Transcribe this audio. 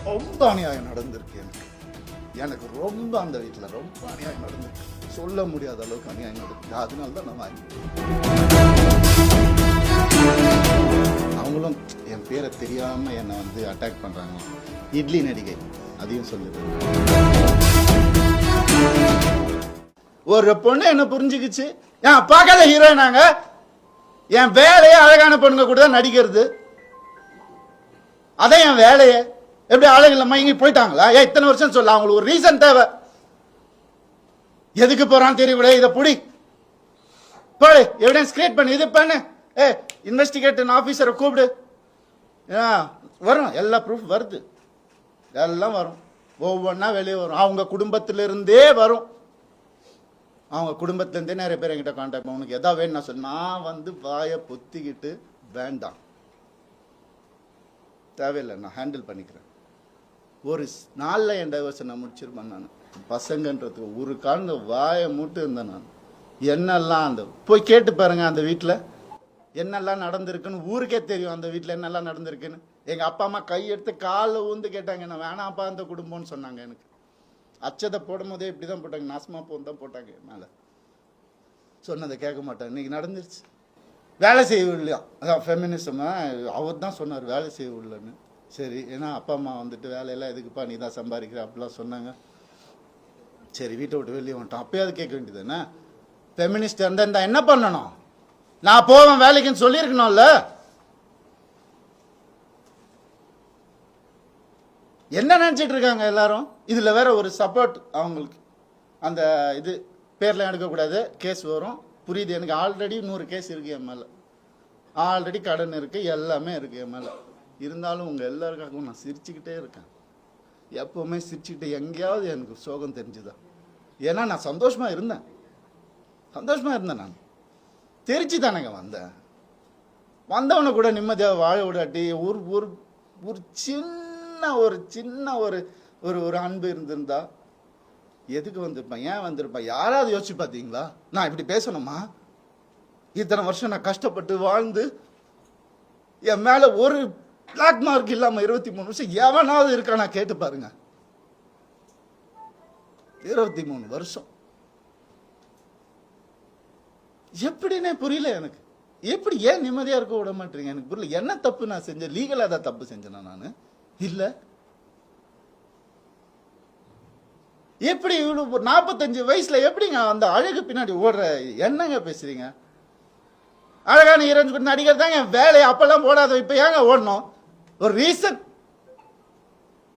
ரொம்ப அநியாயம் நடந்திருக்கு எனக்கு ரொம்ப அந்த வீட்டில் ரொம்ப அநியாயம் நடந்திருக்கு. சொல்ல முடியாத அளவுக்கு அநியாயம் நடக்குது. அதனால தான் நான் வாங்கி அவங்களும் என் பேரை தெரியாம என்னை வந்து அட்டாக் பண்றாங்க. இட்லி நடிகை அதையும் சொல்லுது. ஒரு பொண்ணு என்ன புரிஞ்சுக்கிச்சு, என் பார்க்காத ஹீரோயினாங்க, என் வேலையே அழகான பொண்ணுங்க கூட தான் நடிக்கிறது. அதான் என் வேலையே. எப்படி ஆளுகள் மயங்கி போயிட்டாங்களா? இத்தனை வருஷம் சொல்ல அவங்களுக்கு ஒரு ரீசன் தேவை. எதுக்கு போறான்னு தெரியக்கூட இதை புடி போடு, எவிடன்ஸ் கிரியேட் பண்ணு, இது பண்ணு, இன்வெஸ்டிகேட்டிங் ஆபீசரை கூப்பிடு, வரும், எல்லா ப்ரூஃப் வருது, எல்லாம் வரும், ஒவ்வொன்றா வெளியே வரும். அவங்க குடும்பத்திலிருந்தே வரும். அவங்க குடும்பத்திலேருந்தே நிறைய பேர் என்கிட்ட கான்டாக்ட் பண்ண, உனக்கு எதாவது வேணும் நான் சொல்ல, நான் வந்து வாயை பொத்திக்கிட்டு வேண்டாம் தேவையில்லை நான் ஹேண்டில் பண்ணிக்கிறேன். ஒரு நாளில் என் டைவர்ஸை நான் முடிச்சிருப்பேன். நான் பசங்கன்றதுக்கு ஒரு காலம் வாயை மூட்டு இருந்தேன். நான் என்னெல்லாம் அந்த போய் கேட்டு பாருங்க, அந்த வீட்டில் என்னெல்லாம் நடந்திருக்குன்னு ஊருக்கே தெரியும். அந்த வீட்டில் என்னெல்லாம் நடந்திருக்குன்னு எங்கள் அப்பா அம்மா கையெடுத்து காலில் ஊந்து கேட்டாங்க. என்ன வேணாப்பா அந்த குடும்பம்னு சொன்னாங்க. எனக்கு அச்சதை போடும் போதே இப்படி தான் போட்டாங்க, நாசமா போன்னு தான் போட்டாங்க. மேலே சொன்னதை கேட்க மாட்டாங்க. இன்னைக்கு நடந்துருச்சு. வேலை செய்ய இல்லையா, அதான் ஃபெமினிசமா அவர் தான் சொன்னார் வேலை செய்ய இல்லைன்னு. சரி, ஏன்னா அப்பா அம்மா வந்துட்டு வேலையெல்லாம் எதுக்குப்பா நீ தான் சம்பாதிக்கிற அப்படிலாம் சொன்னாங்க. சரி, வீட்டை விட்டு வெளியே வந்துட்டோம். அப்பயாவது கேட்க வேண்டியது என்ன? ஃபெமினிஸ்ட் இருந்தா என்ன பண்ணணும்? நான் போவேன் வேலைக்குன்னு சொல்லியிருக்கணும்ல. என்ன நினைச்சிட்டு இருக்காங்க எல்லாரும்? இதுல வேற ஒரு சப்போர்ட் அவங்களுக்கு. அந்த இது பேர்ல எடுக்கக்கூடாது, கேஸ் வரும், புரியுது எனக்கு. ஆல்ரெடி 100 கேஸ் இருக்கு என் மேல, ஆல்ரெடி கடன் இருக்கு, எல்லாமே இருக்கு என் மேல. இருந்தாலும் உங்க எல்லாருக்காகவும் நான் சிரிச்சுக்கிட்டே இருக்கேன். எப்பவுமே சிரிச்சுக்கிட்டே. எங்கேயாவது எனக்கு சோகம் தெரிஞ்சுதா? ஏன்னா நான் சந்தோஷமா இருந்தேன். நான் தெரிச்சு தானேங்க வந்தேன். வந்தவனை கூட நிம்மதியாக வாழ விடாட்டி ஒரு சின்ன ஒரு அன்பு இருந்திருந்தா எதுக்கு வந்திருப்பேன்? ஏன் வந்திருப்பேன்? யாராவது யோசிச்சு பார்த்தீங்களா? நான் இப்படி பேசணுமா? இத்தனை வருஷம் நான் கஷ்டப்பட்டு வாழ்ந்து என் மேல ஒரு பிளாக் மார்க் இல்லாம 23 வருஷம் எவனாவது இருக்கா? நான் கேட்டு பாருங்க. 23 வருஷம் எப்படின்னே புரியல எனக்கு. எப்படி ஏன் நிம்மதியா இருக்க விட மாட்டீங்க? எனக்கு புரியல. என்ன தப்பு நான் செஞ்சேன்? லீகலா தான் தப்பு செஞ்சேனா நானு? இல்ல. எப்படி 45 வயசுல எப்படிங்க அந்த அழகு பின்னாடி ஓடுற? என்னங்க பேசுறீங்க? அழகான ஹீரோயின் நடிகர் தாங்க என் வேலையை. அப்பெல்லாம் போடாத, இப்ப ஏங்க ஓடணும்? ஒரு ரீசன்